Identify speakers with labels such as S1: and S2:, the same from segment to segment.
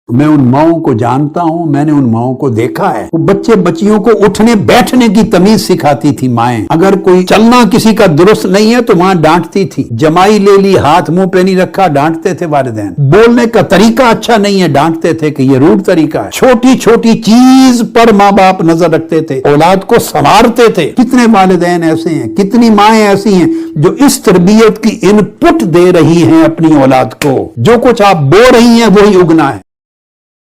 S1: میں ان ماؤں کو جانتا ہوں، میں نے ان ماؤں کو دیکھا ہے، وہ بچے بچیوں کو اٹھنے بیٹھنے کی تمیز سکھاتی تھی مائیں۔ اگر کوئی چلنا کسی کا درست نہیں ہے تو ماں ڈانٹتی تھی، جمائی لے لی ہاتھ منہ پہ نہیں رکھا، ڈانٹتے تھے والدین۔ بولنے کا طریقہ اچھا نہیں ہے، ڈانٹتے تھے کہ یہ روڈ طریقہ ہے۔ چھوٹی چھوٹی چیز پر ماں باپ نظر رکھتے تھے، اولاد کو سنوارتے تھے۔ کتنے والدین ایسے ہیں، کتنی مائیں ایسی ہیں جو اس تربیت کی ان پٹ دے رہی ہیں اپنی اولاد کو، جو کچھ آپ بو رہی ہیں وہی اگنا ہے۔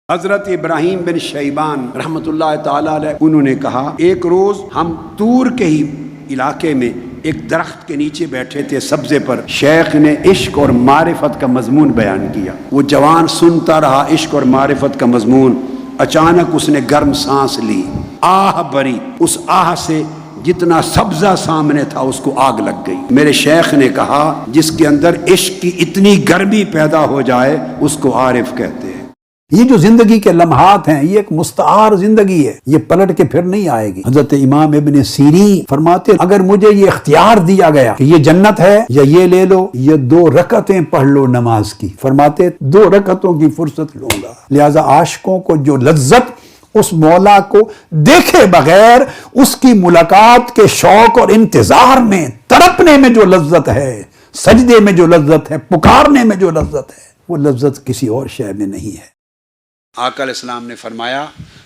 S1: حضرت ابراہیم بن شیبان رحمت اللہ تعالی علیہ انہوں نے کہا، ایک روز ہم طور کے ہی علاقے میں ایک درخت کے نیچے بیٹھے تھے سبزے پر، شیخ نے عشق اور معرفت کا مضمون بیان کیا۔ وہ جوان سنتا رہا عشق اور معرفت کا مضمون، اچانک اس نے گرم سانس لی، آہ بری، اس آہ سے جتنا سبزہ سامنے تھا اس کو آگ لگ گئی۔ میرے شیخ نے کہا، جس کے اندر عشق کی اتنی گرمی پیدا ہو جائے اس کو عارف کہتے ہیں۔ یہ جو زندگی کے لمحات ہیں یہ ایک مستعار زندگی ہے، یہ پلٹ کے پھر نہیں آئے گی۔ حضرت امام ابن سیرین فرماتے، اگر مجھے یہ اختیار دیا گیا کہ یہ جنت ہے یا یہ لے لو، یہ 2 رکعتیں پڑھ لو نماز کی، فرماتے 2 رکعتوں کی فرصت لوں گا۔ لہذا عاشقوں کو جو لذت اس مولا کو دیکھے بغیر اس کی ملاقات کے شوق اور انتظار میں تڑپنے میں جو لذت ہے، سجدے میں جو لذت ہے، پکارنے میں جو لذت ہے، وہ لذت کسی اور شے میں نہیں ہے۔ آقا علیہ السلام نے فرمایا،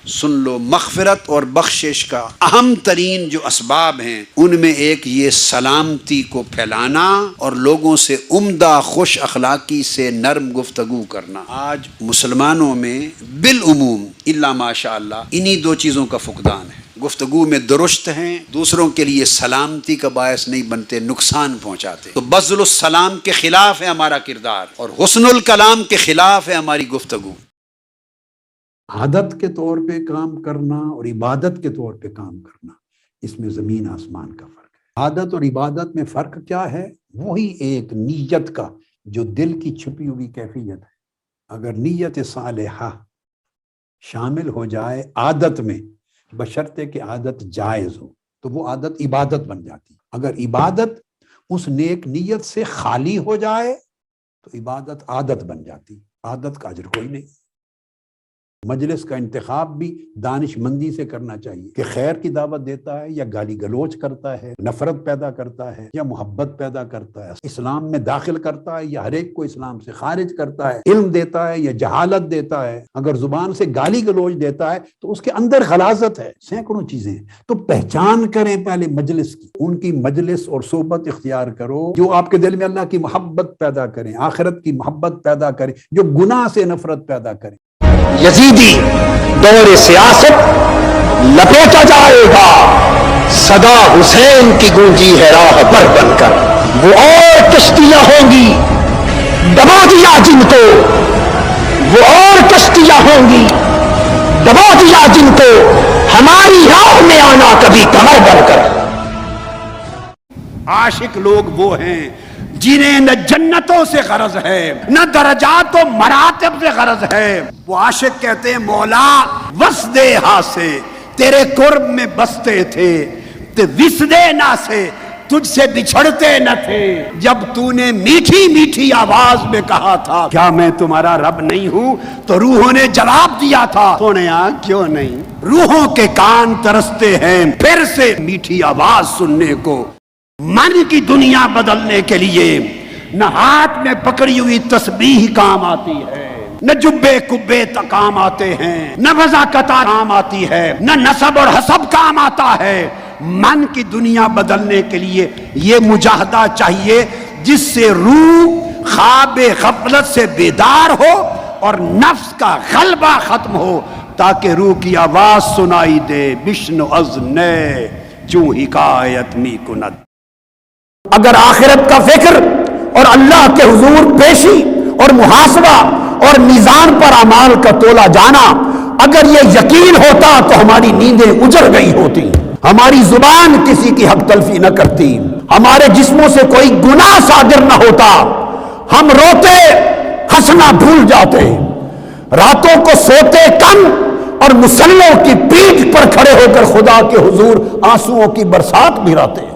S1: سن لو، مغفرت اور بخشش کا اہم ترین جو اسباب ہیں ان میں ایک یہ سلامتی کو پھیلانا اور لوگوں سے عمدہ خوش اخلاقی سے نرم گفتگو کرنا۔ آج مسلمانوں میں بالعموم الا ماشاء اللہ انہی 2 چیزوں کا فقدان ہے۔ گفتگو میں درست ہیں، دوسروں کے لیے سلامتی کا باعث نہیں بنتے، نقصان پہنچاتے۔ تو بذل السلام کے خلاف ہے ہمارا کردار اور حسن الکلام کے خلاف ہے ہماری گفتگو۔ عادت کے طور پہ کام کرنا اور عبادت کے طور پہ کام کرنا، اس میں زمین آسمان کا فرق ہے۔ عادت اور عبادت میں فرق کیا ہے؟ وہی ایک نیت کا جو دل کی چھپی ہوئی کیفیت ہے۔ اگر نیت صالحہ شامل ہو جائے عادت میں، بشرطے کہ عادت جائز ہو، تو وہ عادت عبادت بن جاتی۔ اگر عبادت اس نیک نیت سے خالی ہو جائے تو عبادت عادت بن جاتی، عادت کا اجر کوئی نہیں۔ مجلس کا انتخاب بھی دانش مندی سے کرنا چاہیے کہ خیر کی دعوت دیتا ہے یا گالی گلوچ کرتا ہے، نفرت پیدا کرتا ہے یا محبت پیدا کرتا ہے، اسلام میں داخل کرتا ہے یا ہر ایک کو اسلام سے خارج کرتا ہے، علم دیتا ہے یا جہالت دیتا ہے۔ اگر زبان سے گالی گلوچ دیتا ہے تو اس کے اندر غلاظت ہے، سینکڑوں چیزیں ہیں۔ تو پہچان کریں پہلے مجلس کی، ان کی مجلس اور صحبت اختیار کرو جو آپ کے دل میں اللہ کی محبت پیدا کریں، آخرت کی محبت پیدا کریں، جو گناہ سے نفرت پیدا کریں۔
S2: یزیدی دور سیاست لپیٹا جائے گا، صدا حسین کی گونجی ہے راہ پر بن کر۔ وہ اور کشتیاں ہوں گی دبا دیا جن کو، وہ اور کشتیاں ہوں گی دبا دیا جن کو، ہماری راہ میں آنا کبھی کمر بن کر۔
S1: عاشق لوگ وہ ہیں جنہیں نہ جنتوں سے غرض ہے نہ درجات و مراتب سے غرض ہے۔ وہ عاشق کہتے ہیں، مولا وسدے ہاں سے تیرے قرب میں بستے تھے، تے وسدے نہ سے تجھ سے بچھڑتے نہ تھے۔ جب تو نے میٹھی میٹھی آواز میں کہا تھا کیا میں تمہارا رب نہیں ہوں، تو روحوں نے جواب دیا تھا سونیا کیوں نہیں۔ روحوں کے کان ترستے ہیں پھر سے میٹھی آواز سننے کو۔ من کی دنیا بدلنے کے لیے نہ ہاتھ میں پکڑی ہوئی تسبیح کام آتی ہے، نہ جبے کبے کام آتے ہیں، نہ وضاقت کام آتی ہے، نہ نسب اور حسب کام آتا ہے۔ من کی دنیا بدلنے کے لیے یہ مجاہدہ چاہیے جس سے روح خواب غفلت سے بیدار ہو اور نفس کا غلبہ ختم ہو، تاکہ روح کی آواز سنائی دے، بشنو از نئے چوں حکایت می کند۔
S2: اگر آخرت کا فکر اور اللہ کے حضور پیشی اور محاسبہ اور میزان پر اعمال کا تولا جانا، اگر یہ یقین ہوتا تو ہماری نیندیں اجڑ گئی ہوتی، ہماری زبان کسی کی حق تلفی نہ کرتی، ہمارے جسموں سے کوئی گناہ صادر نہ ہوتا، ہم روتے ہنسنا بھول جاتے، راتوں کو سوتے کم اور مسلوں کی پیٹھ پر کھڑے ہو کر خدا کے حضور آنسوؤں کی برسات گراتے۔